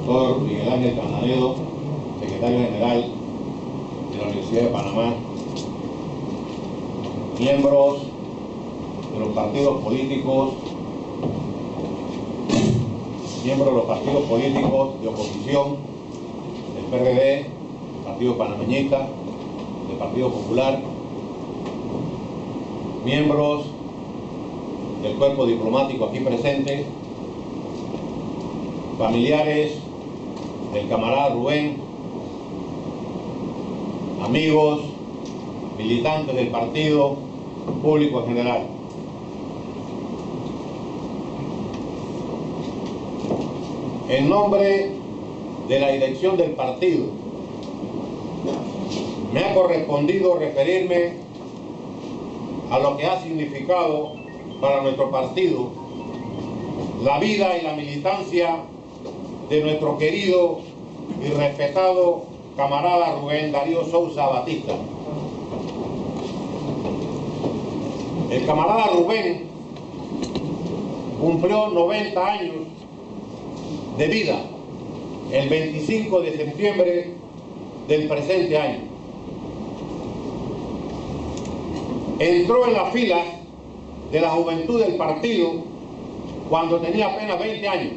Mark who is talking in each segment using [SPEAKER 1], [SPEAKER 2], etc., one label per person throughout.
[SPEAKER 1] doctor Miguel Ángel Candanedo, secretario general de la Universidad de Panamá, miembros de los partidos políticos, de oposición, del PRD, del Partido Panameñista, del Partido Popular, miembros del cuerpo diplomático aquí presente, familiares del camarada Rubén, amigos, militantes del partido, público en general. En nombre de la dirección del partido, me ha correspondido referirme a lo que ha significado para nuestro partido la vida y la militancia de nuestro querido y respetado camarada Rubén Darío Sousa Batista. El camarada Rubén cumplió 90 años de vida el 25 de septiembre del presente año. Entró en las filas de la juventud del partido cuando tenía apenas 20 años,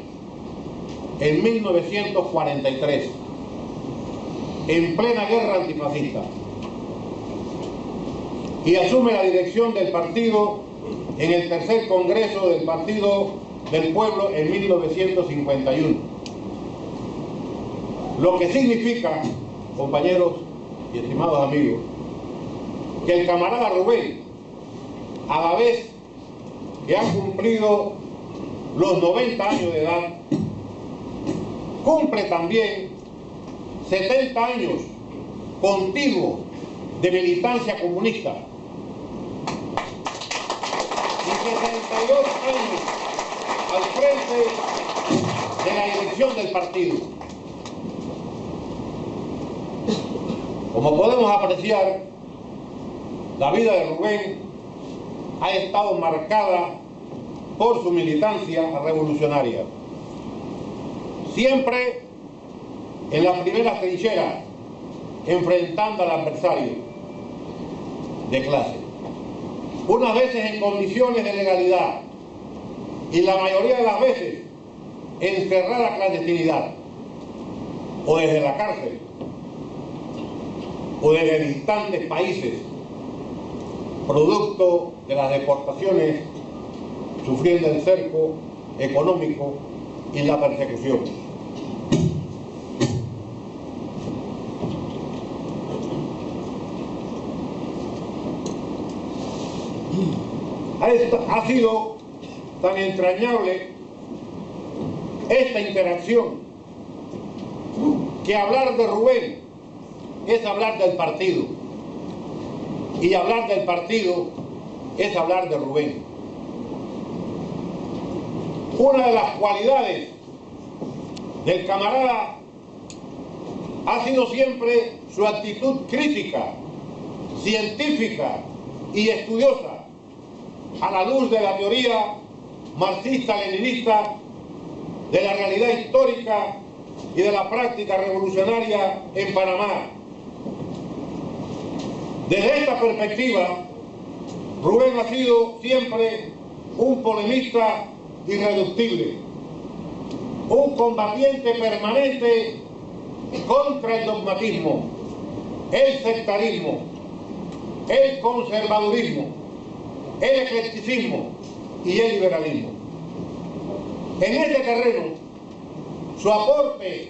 [SPEAKER 1] en 1943, en plena guerra antifascista, y asume la dirección del partido en el tercer congreso del Partido del Pueblo en 1951. Lo que significa, compañeros y estimados amigos, que el camarada Rubén, a la vez que ha cumplido los 90 años de edad, cumple también 70 años continuos de militancia comunista y 62 años al frente de la dirección del partido. Como podemos apreciar, la vida de Rubén ha estado marcada por su militancia revolucionaria. Siempre en la primera trinchera, enfrentando al adversario de clase. Unas veces en condiciones de legalidad y la mayoría de las veces en cerrada clandestinidad, o desde la cárcel, o desde distantes países, producto de las deportaciones, sufriendo el cerco económico y la persecución. Ha sido tan entrañable esta interacción que hablar de Rubén es hablar del partido, y hablar del partido es hablar de Rubén. Una de las cualidades del camarada ha sido siempre su actitud crítica, científica y estudiosa a la luz de la teoría marxista-leninista, de la realidad histórica y de la práctica revolucionaria en Panamá. Desde esta perspectiva, Rubén ha sido siempre un polemista irreductible, un combatiente permanente contra el dogmatismo, el sectarismo, el conservadurismo, el eclecticismo y el liberalismo. En este terreno, su aporte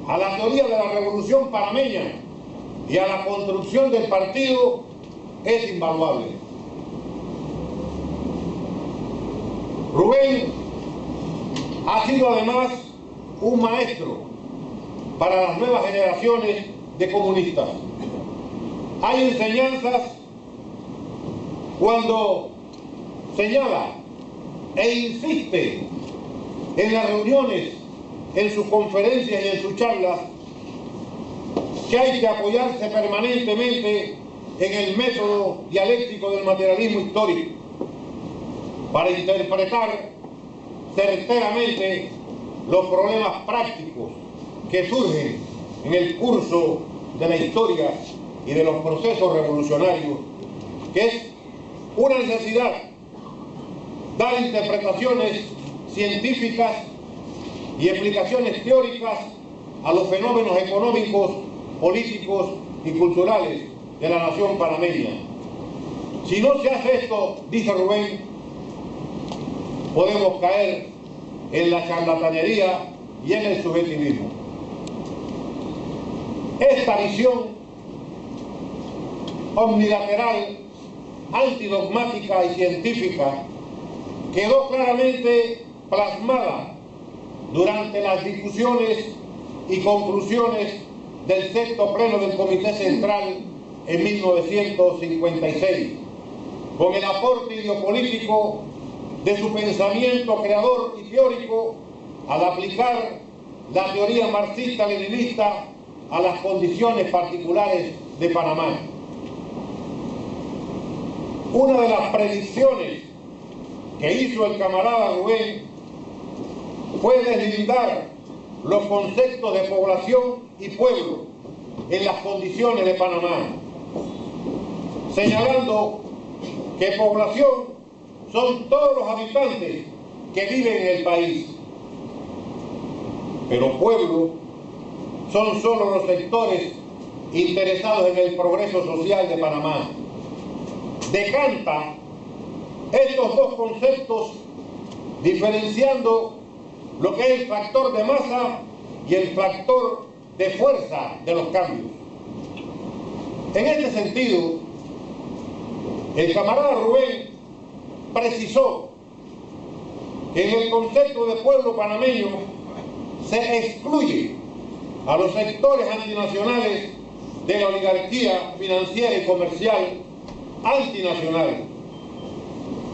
[SPEAKER 1] a la teoría de la revolución panameña y a la construcción del partido es invaluable. Rubén ha sido además un maestro para las nuevas generaciones de comunistas. Hay enseñanzas cuando señala e insiste en las reuniones, en sus conferencias y en sus charlas, que hay que apoyarse permanentemente en el método dialéctico del materialismo histórico para interpretar certeramente los problemas prácticos que surgen en el curso de la historia y de los procesos revolucionarios, que es una necesidad dar interpretaciones científicas y explicaciones teóricas a los fenómenos económicos, políticos y culturales de la nación panameña. Si no se hace esto, dice Rubén, podemos caer en la charlatanería y en el subjetivismo. Esta visión omnilateral, antidogmática y científica quedó claramente plasmada durante las discusiones y conclusiones del sexto pleno del Comité Central en 1956, con el aporte ideopolítico de su pensamiento creador y teórico al aplicar la teoría marxista-leninista a las condiciones particulares de Panamá. Una de las predicciones que hizo el camarada Rubén fue deslindar los conceptos de población y pueblo en las condiciones de Panamá, señalando que población son todos los habitantes que viven en el país, pero pueblo son solo los sectores interesados en el progreso social de Panamá. Decanta estos dos conceptos diferenciando lo que es el factor de masa y el factor de fuerza de los cambios. En este sentido, el camarada Rubén precisó que en el concepto de pueblo panameño se excluye a los sectores antinacionales de la oligarquía financiera y comercial antinacional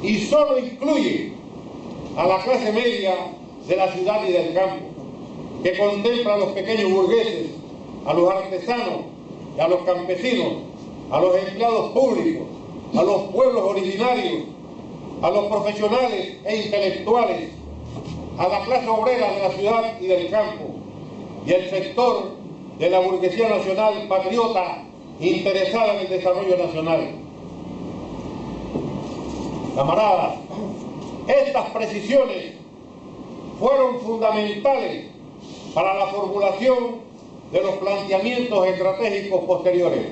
[SPEAKER 1] y solo incluye a la clase media de la ciudad y del campo, que contempla a los pequeños burgueses, a los artesanos, a los campesinos, a los empleados públicos, a los pueblos originarios, a los profesionales e intelectuales, a la clase obrera de la ciudad y del campo, y el sector de la burguesía nacional patriota interesada en el desarrollo nacional. Camaradas, estas precisiones fueron fundamentales para la formulación de los planteamientos estratégicos posteriores.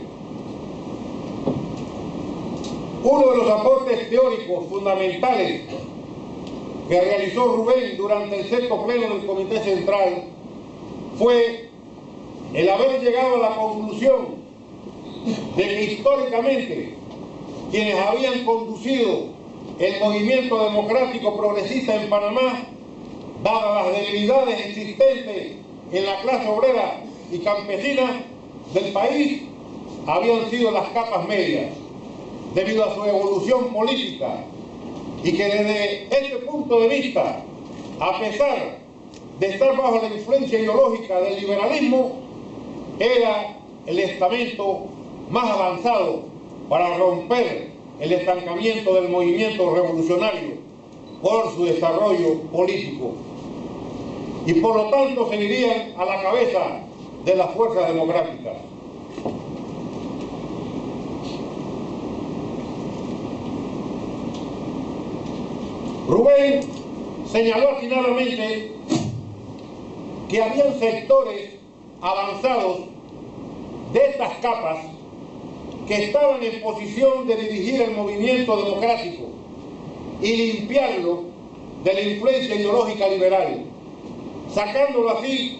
[SPEAKER 1] Uno de los aportes teóricos fundamentales que realizó Rubén durante el sexto pleno del Comité Central fue el haber llegado a la conclusión de que históricamente quienes habían conducido el movimiento democrático progresista en Panamá, dadas las debilidades existentes en la clase obrera y campesina del país, habían sido las capas medias, debido a su evolución política, y que desde este punto de vista, a pesar de estar bajo la influencia ideológica del liberalismo, era el estamento más avanzado para romper el estancamiento del movimiento revolucionario por su desarrollo político, y por lo tanto seguirían a la cabeza de las fuerzas democráticas. Rubén señaló atinadamente que habían sectores avanzados de estas capas que estaban en posición de dirigir el movimiento democrático y limpiarlo de la influencia ideológica liberal, sacándolo así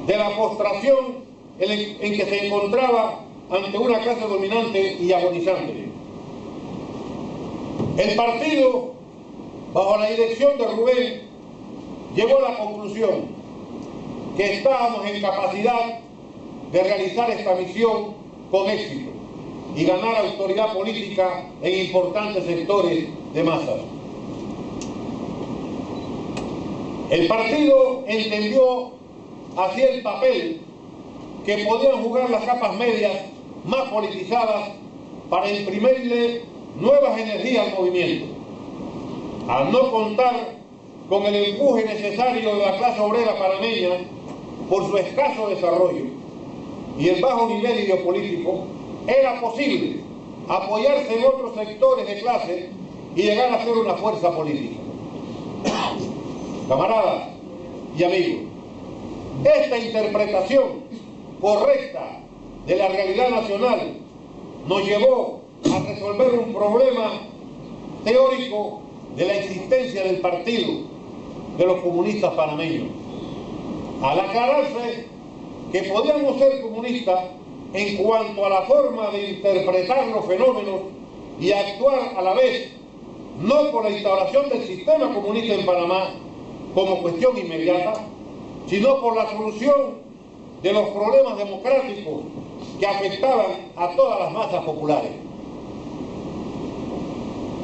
[SPEAKER 1] de la postración en que se encontraba ante una clase dominante y agonizante. El partido, bajo la dirección de Rubén, llegó a la conclusión que estábamos en capacidad de realizar esta misión con éxito y ganar autoridad política en importantes sectores de masas. El partido entendió así el papel que podían jugar las capas medias más politizadas para imprimirle nuevas energías al movimiento, al no contar con el empuje necesario de la clase obrera panameña por su escaso desarrollo y el bajo nivel ideopolítico, era posible apoyarse en otros sectores de clase y llegar a ser una fuerza política. Camaradas y amigos, esta interpretación correcta de la realidad nacional nos llevó a resolver un problema teórico de la existencia del partido de los comunistas panameños. Al aclararse que podíamos ser comunistas en cuanto a la forma de interpretar los fenómenos y actuar a la vez, no por la instauración del sistema comunista en Panamá como cuestión inmediata, sino por la solución de los problemas democráticos que afectaban a todas las masas populares.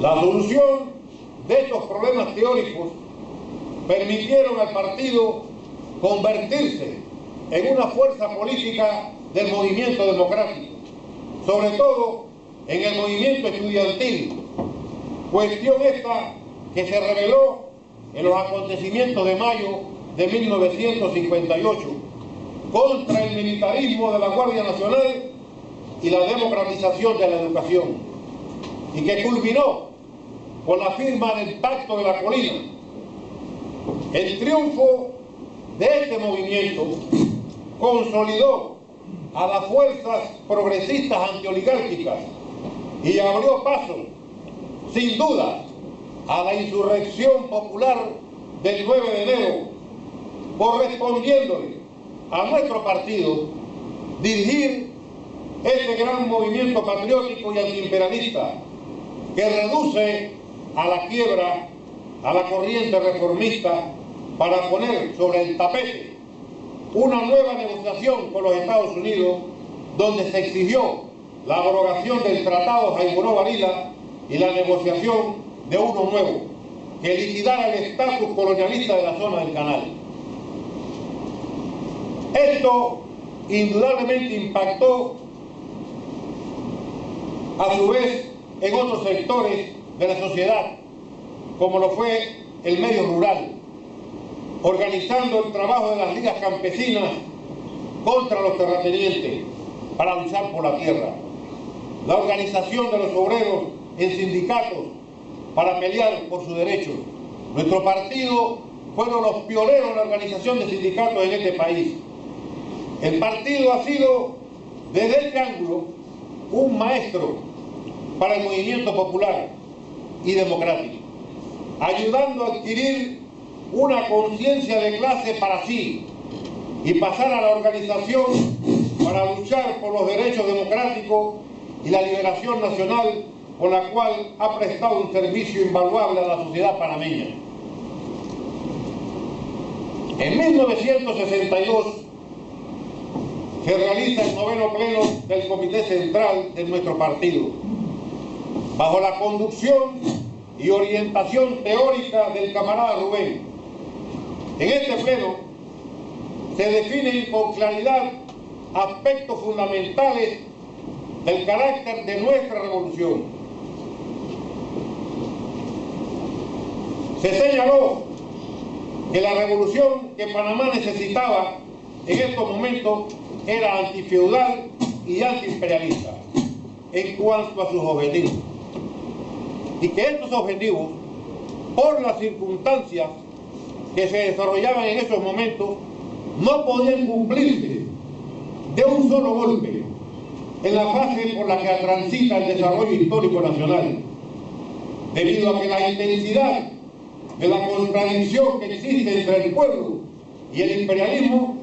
[SPEAKER 1] La solución de estos problemas teóricos permitieron al partido convertirse en una fuerza política del movimiento democrático, sobre todo en el movimiento estudiantil, cuestión esta que se reveló en los acontecimientos de mayo de 1958 contra el militarismo de la Guardia Nacional y la democratización de la educación, y que culminó con la firma del Pacto de la Colina. El triunfo de este movimiento consolidó a las fuerzas progresistas antioligárquicas y abrió paso, sin duda, a la insurrección popular del 9 de enero, correspondiéndole a nuestro partido dirigir ese gran movimiento patriótico y antiimperialista que reduce a la quiebra a la corriente reformista para poner sobre el tapete una nueva negociación con los Estados Unidos, donde se exigió la abrogación del Tratado Jaimoró-Varila y la negociación de uno nuevo, que liquidara el estatus colonialista de la zona del canal. Esto indudablemente impactó a su vez en otros sectores de la sociedad, como lo fue el medio rural, organizando el trabajo de las ligas campesinas contra los terratenientes para luchar por la tierra, la organización de los obreros en sindicatos para pelear por sus derechos. Nuestro partido fueron los pioneros en la organización de sindicatos en este país. El partido ha sido, desde este ángulo, un maestro para el movimiento popular y democrático, ayudando a adquirir una conciencia de clase para sí y pasar a la organización para luchar por los derechos democráticos y la liberación nacional, con la cual ha prestado un servicio invaluable a la sociedad panameña. En 1962 se realiza el 9º pleno del Comité Central de nuestro partido, bajo la conducción y orientación teórica del camarada Rubén. En este pleno se definen con claridad aspectos fundamentales del carácter de nuestra revolución. Se señaló que la revolución que Panamá necesitaba en estos momentos era antifeudal y antiimperialista en cuanto a sus objetivos, y que estos objetivos, por las circunstancias que se desarrollaban en esos momentos, no podían cumplirse de un solo golpe en la fase por la que transita el desarrollo histórico nacional, debido a que la intensidad de la contradicción que existe entre el pueblo y el imperialismo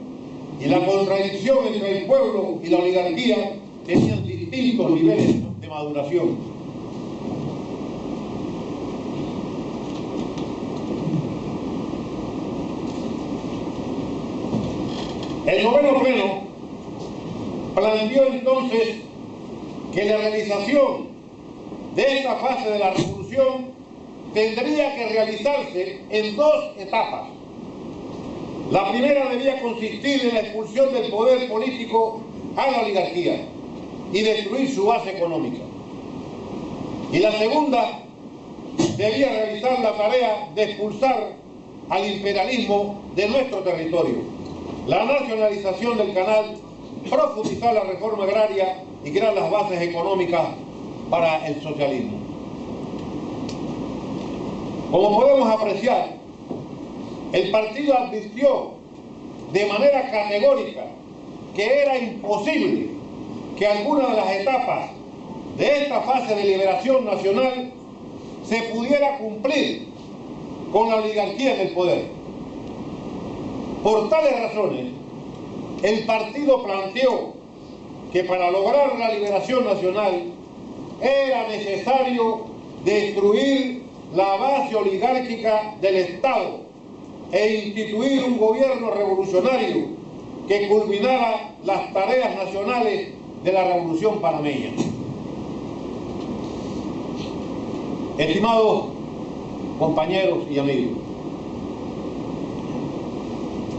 [SPEAKER 1] y la contradicción entre el pueblo y la oligarquía tenían distintos niveles de maduración. El 9º pleno planteó entonces que la realización de esta fase de la revolución tendría que realizarse en dos etapas. La primera debía consistir en la expulsión del poder político a la oligarquía y destruir su base económica. Y la segunda debía realizar la tarea de expulsar al imperialismo de nuestro territorio. La nacionalización del canal, profundizar la reforma agraria y crear las bases económicas para el socialismo. Como podemos apreciar, el partido advirtió de manera categórica que era imposible que alguna de las etapas de esta fase de liberación nacional se pudiera cumplir con la oligarquía en el poder. Por tales razones, el partido planteó que para lograr la liberación nacional era necesario destruir la base oligárquica del Estado e instituir un gobierno revolucionario que culminara las tareas nacionales de la Revolución Panameña. Estimados compañeros y amigos,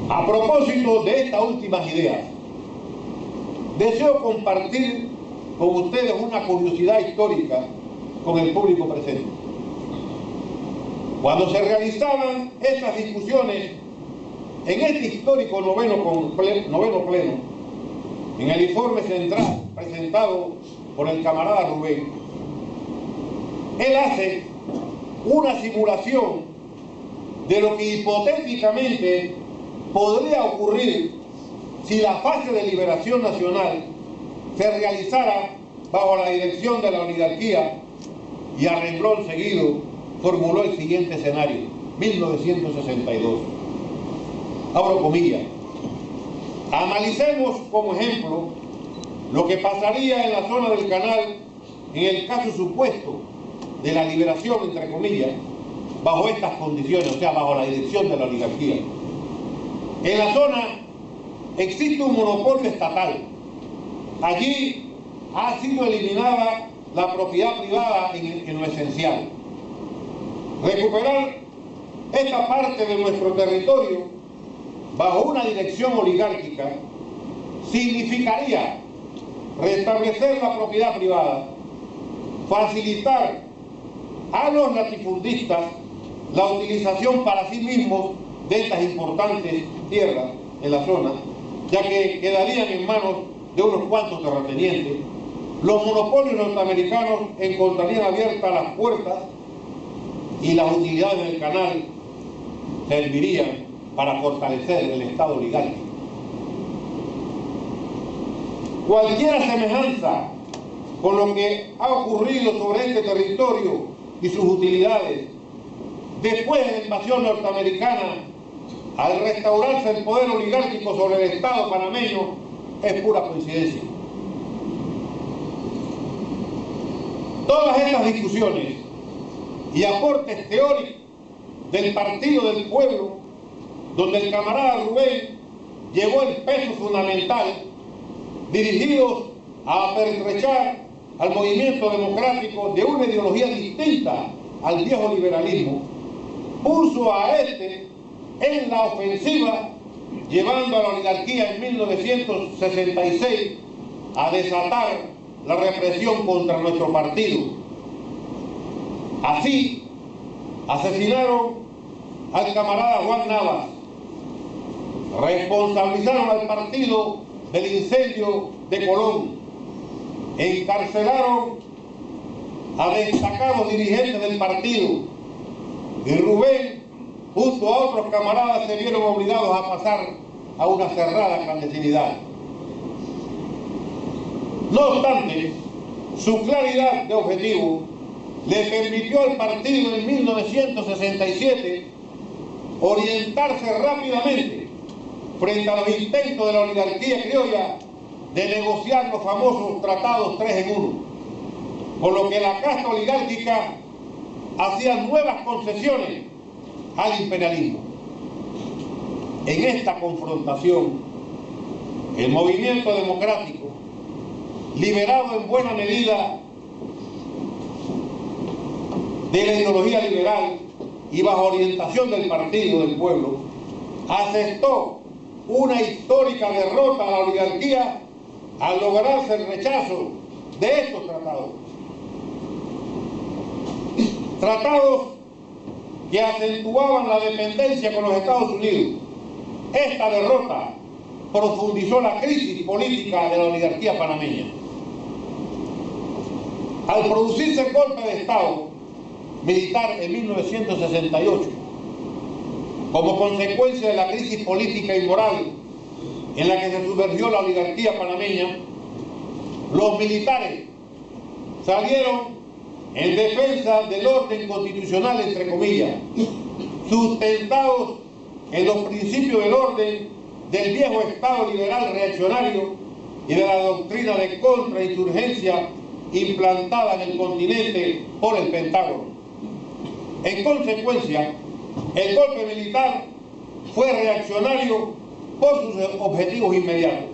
[SPEAKER 1] a propósito de estas últimas ideas, deseo compartir con ustedes una curiosidad histórica con el público presente. Cuando se realizaban esas discusiones en este histórico noveno pleno, en el informe central presentado por el camarada Rubén, él hace una simulación de lo que hipotéticamente podría ocurrir si la fase de liberación nacional se realizara bajo la dirección de la oligarquía, y a renglón seguido formuló el siguiente escenario: 1962. Abro comillas. Analicemos como ejemplo lo que pasaría en la zona del canal en el caso supuesto de la liberación, entre comillas, bajo estas condiciones, o sea, bajo la dirección de la oligarquía. En la zona existe un monopolio estatal. Allí ha sido eliminada la propiedad privada en lo esencial. Recuperar esta parte de nuestro territorio bajo una dirección oligárquica significaría restablecer la propiedad privada, facilitar a los latifundistas la utilización para sí mismos de estas importantes tierras en la zona, ya que quedarían en manos de unos cuantos terratenientes. Los monopolios norteamericanos encontrarían abiertas las puertas y las utilidades del canal servirían para fortalecer el Estado oligárquico. Cualquier semejanza con lo que ha ocurrido sobre este territorio y sus utilidades después de la invasión norteamericana, al restaurarse el poder oligárquico sobre el Estado panameño, es pura coincidencia. Todas estas discusiones y aportes teóricos del Partido del Pueblo, donde el camarada Rubén llevó el peso fundamental, dirigidos a apertrechar al movimiento democrático de una ideología distinta al viejo liberalismo, puso a este en la ofensiva, llevando a la oligarquía en 1966 a desatar la represión contra nuestro partido. Así, asesinaron al camarada Juan Navas, responsabilizaron al partido del incendio de Colón, encarcelaron a destacados dirigentes del partido, y Rubén, junto a otros camaradas, se vieron obligados a pasar a una cerrada clandestinidad. No obstante, su claridad de objetivo le permitió al partido en 1967 orientarse rápidamente frente a los intentos de la oligarquía criolla de negociar los famosos tratados 3 en 1, por lo que la casta oligárquica hacía nuevas concesiones al imperialismo. En esta confrontación, el movimiento democrático, liberado en buena medida de la ideología liberal y bajo orientación del Partido del Pueblo, aceptó una histórica derrota a la oligarquía al lograrse el rechazo de estos tratados. Tratados que acentuaban la dependencia con los Estados Unidos. Esta derrota profundizó la crisis política de la oligarquía panameña. Al producirse el golpe de Estado militar en 1968, como consecuencia de la crisis política y moral en la que se sumergió la oligarquía panameña, los militares salieron en defensa del orden constitucional, entre comillas, sustentados en los principios del orden del viejo Estado liberal reaccionario y de la doctrina de contrainsurgencia implantada en el continente por el Pentágono. En consecuencia, el golpe militar fue reaccionario por sus objetivos inmediatos.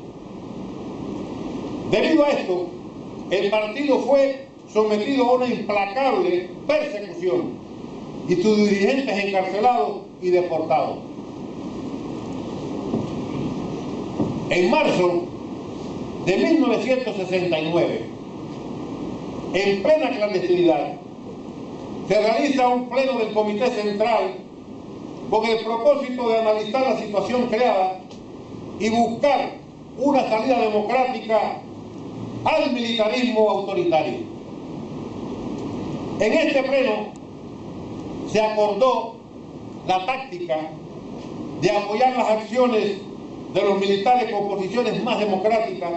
[SPEAKER 1] Debido a esto, el partido fue sometido a una implacable persecución y sus dirigentes encarcelados y deportados. En marzo de 1969, en plena clandestinidad, se realiza un pleno del Comité Central con el propósito de analizar la situación creada y buscar una salida democrática al militarismo autoritario. En este pleno se acordó la táctica de apoyar las acciones de los militares con posiciones más democráticas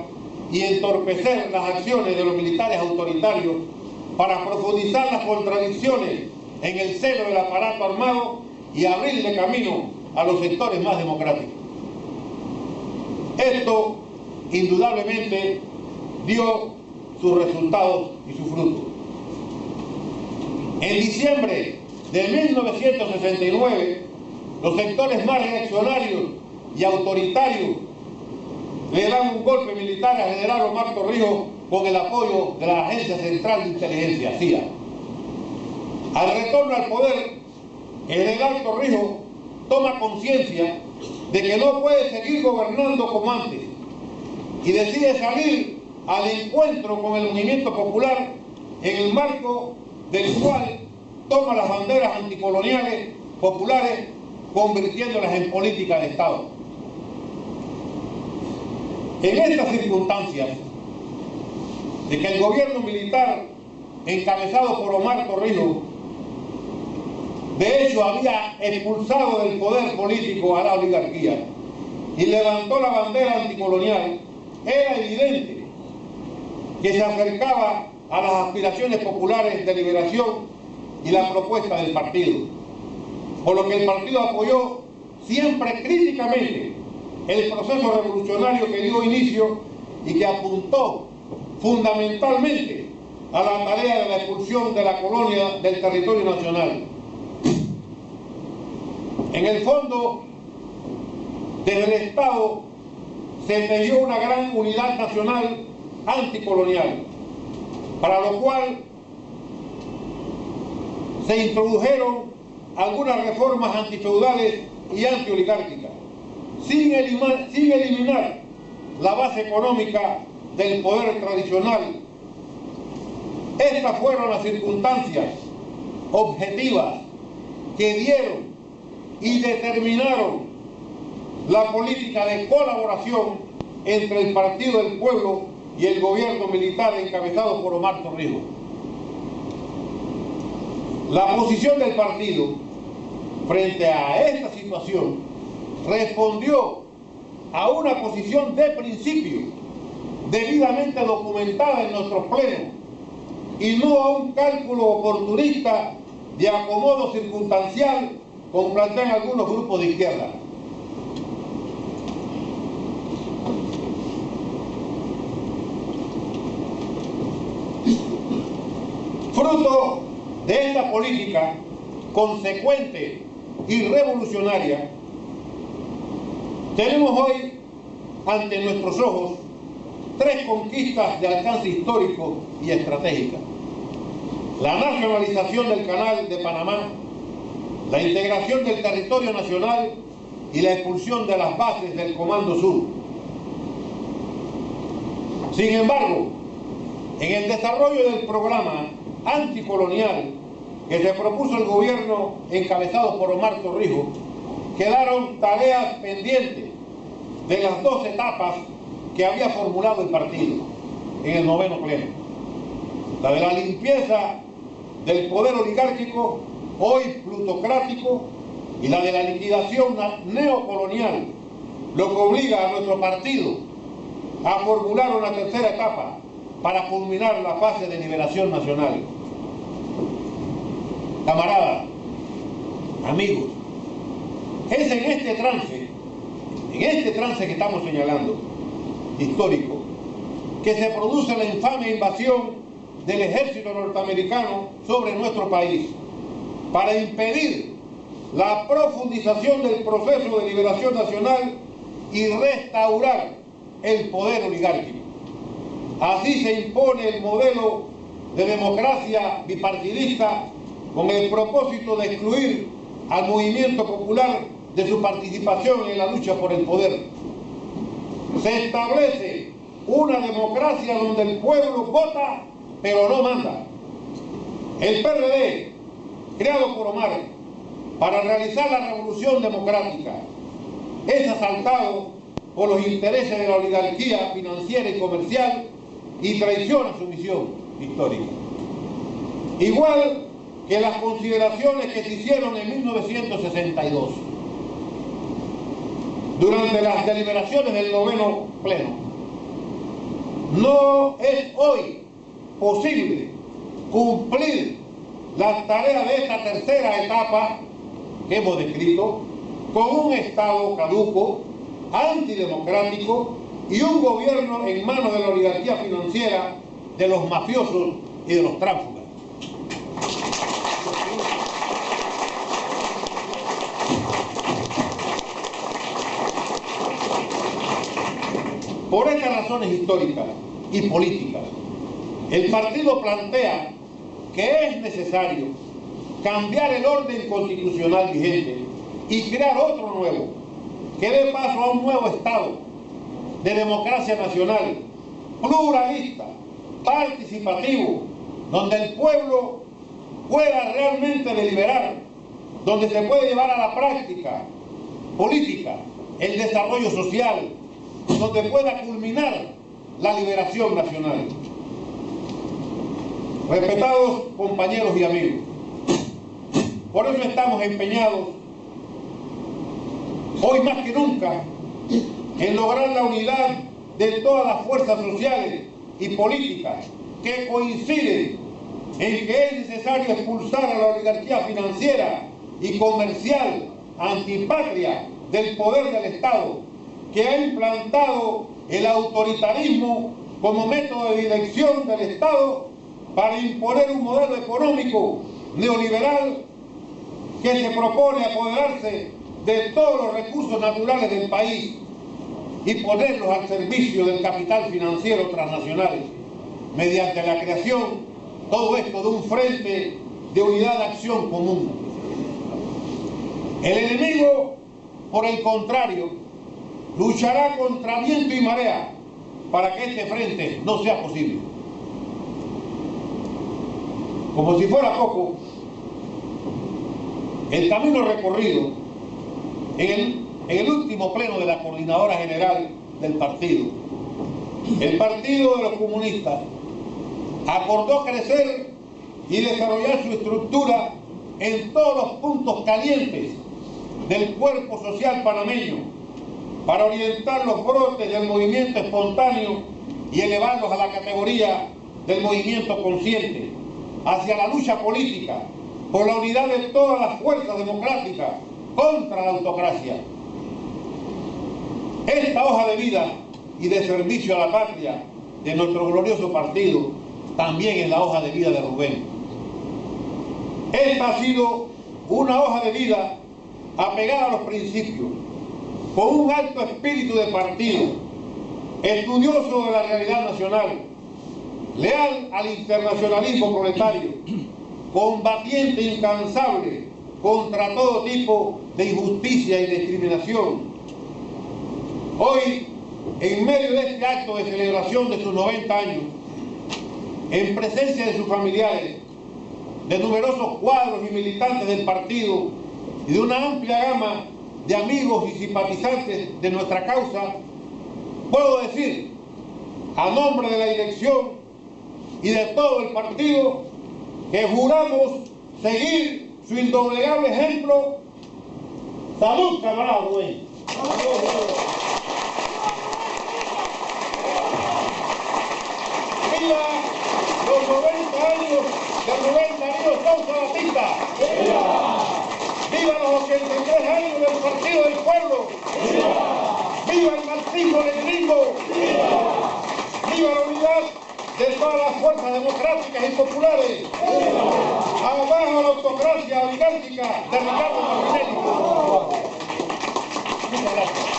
[SPEAKER 1] y entorpecer las acciones de los militares autoritarios para profundizar las contradicciones en el seno del aparato armado y abrirle camino a los sectores más democráticos. Esto, indudablemente, dio sus resultados y sus frutos. En diciembre de 1969, los sectores más reaccionarios y autoritarios le dan un golpe militar al general Omar Torrijos con el apoyo de la Agencia Central de Inteligencia, CIA. Al retorno al poder, el general Torrijos toma conciencia de que no puede seguir gobernando como antes y decide salir al encuentro con el movimiento popular, en el marco del cual toma las banderas anticoloniales populares, convirtiéndolas en política de Estado. En estas circunstancias de que el gobierno militar encabezado por Omar Torrijos de hecho había expulsado del poder político a la oligarquía y levantó la bandera anticolonial, era evidente que se acercaba a las aspiraciones populares de liberación y la propuesta del partido, por lo que el partido apoyó siempre críticamente el proceso revolucionario que dio inicio y que apuntó fundamentalmente a la tarea de la expulsión de la colonia del territorio nacional. En el fondo, desde el Estado se tejió una gran unidad nacional anticolonial, para lo cual se introdujeron algunas reformas antifeudales y antioligárquicas, sin eliminar la base económica del poder tradicional. Estas fueron las circunstancias objetivas que dieron y determinaron la política de colaboración entre el Partido del Pueblo y el gobierno militar encabezado por Omar Torrijos. La posición del partido frente a esta situación respondió a una posición de principio debidamente documentada en nuestros plenos y no a un cálculo oportunista de acomodo circunstancial como plantean algunos grupos de izquierda. Fruto de esta política consecuente y revolucionaria, tenemos hoy ante nuestros ojos tres conquistas de alcance histórico y estratégica: la nacionalización del Canal de Panamá, la integración del territorio nacional y la expulsión de las bases del Comando Sur. Sin embargo, en el desarrollo del programa anticolonial que se propuso el gobierno encabezado por Omar Torrijos, quedaron tareas pendientes de las 2 etapas que había formulado el partido en el 9º pleno. La de la limpieza del poder oligárquico, hoy plutocrático, y la de la liquidación neocolonial, lo que obliga a nuestro partido a formular una 3ª etapa para culminar la fase de liberación nacional. Camaradas, amigos, es en este trance que estamos señalando, histórico, que se produce la infame invasión del ejército norteamericano sobre nuestro país para impedir la profundización del proceso de liberación nacional y restaurar el poder oligárquico. Así se impone el modelo de democracia bipartidista con el propósito de excluir al movimiento popular de su participación en la lucha por el poder. Se establece una democracia donde el pueblo vota pero no manda. El PRD, creado por Omar para realizar la revolución democrática, es asaltado por los intereses de la oligarquía financiera y comercial y traiciona su misión histórica. Igual que las consideraciones que se hicieron en 1962, durante las deliberaciones del 9º pleno. No es hoy posible cumplir las tareas de esta 3ª etapa que hemos descrito con un Estado caduco, antidemocrático y un gobierno en manos de la oligarquía financiera, de los mafiosos y de los tránsfugas. Por estas razones históricas y políticas, el partido plantea que es necesario cambiar el orden constitucional vigente y crear otro nuevo, que dé paso a un nuevo Estado de democracia nacional, pluralista, participativo, donde el pueblo pueda realmente deliberar, donde se puede llevar a la práctica política el desarrollo social, donde pueda culminar la liberación nacional. Respetados compañeros y amigos, por eso estamos empeñados, hoy más que nunca, en lograr la unidad de todas las fuerzas sociales y políticas que coinciden en que es necesario expulsar a la oligarquía financiera y comercial antipatria del poder del Estado, que ha implantado el autoritarismo como método de dirección del Estado para imponer un modelo económico neoliberal que se propone apoderarse de todos los recursos naturales del país y ponerlos al servicio del capital financiero transnacional mediante la creación, todo esto, de un frente de unidad de acción común. El enemigo, por el contrario, luchará contra viento y marea para que este frente no sea posible. Como si fuera poco, el camino recorrido en el último pleno de la Coordinadora General del partido, el Partido de los Comunistas acordó crecer y desarrollar su estructura en todos los puntos calientes del cuerpo social panameño para orientar los brotes del movimiento espontáneo y elevarlos a la categoría del movimiento consciente hacia la lucha política por la unidad de todas las fuerzas democráticas contra la autocracia. Esta hoja de vida y de servicio a la patria de nuestro glorioso partido también es la hoja de vida de Rubén. Esta ha sido una hoja de vida apegada a los principios, con un alto espíritu de partido, estudioso de la realidad nacional, leal al internacionalismo proletario, combatiente incansable contra todo tipo de injusticia y discriminación. Hoy, en medio de este acto de celebración de sus 90 años, en presencia de sus familiares, de numerosos cuadros y militantes del partido y de una amplia gama de amigos y simpatizantes de nuestra causa, puedo decir, a nombre de la dirección y de todo el partido, que juramos seguir su indoblegable ejemplo. ¡Salud, camaradas, güey! ¡Viva los 90 años de Rubén Darío Sousa Batista! ¡Viva! ¡Viva los 83 años del Partido del Pueblo! ¡Viva! ¡Viva el marxismo-leninismo! ¡Viva! ¡Viva la unidad de todas las fuerzas democráticas y populares! ¡Viva! ¡Abajo la autocracia oligárquica de Ricardo Martinelli! Muchas gracias.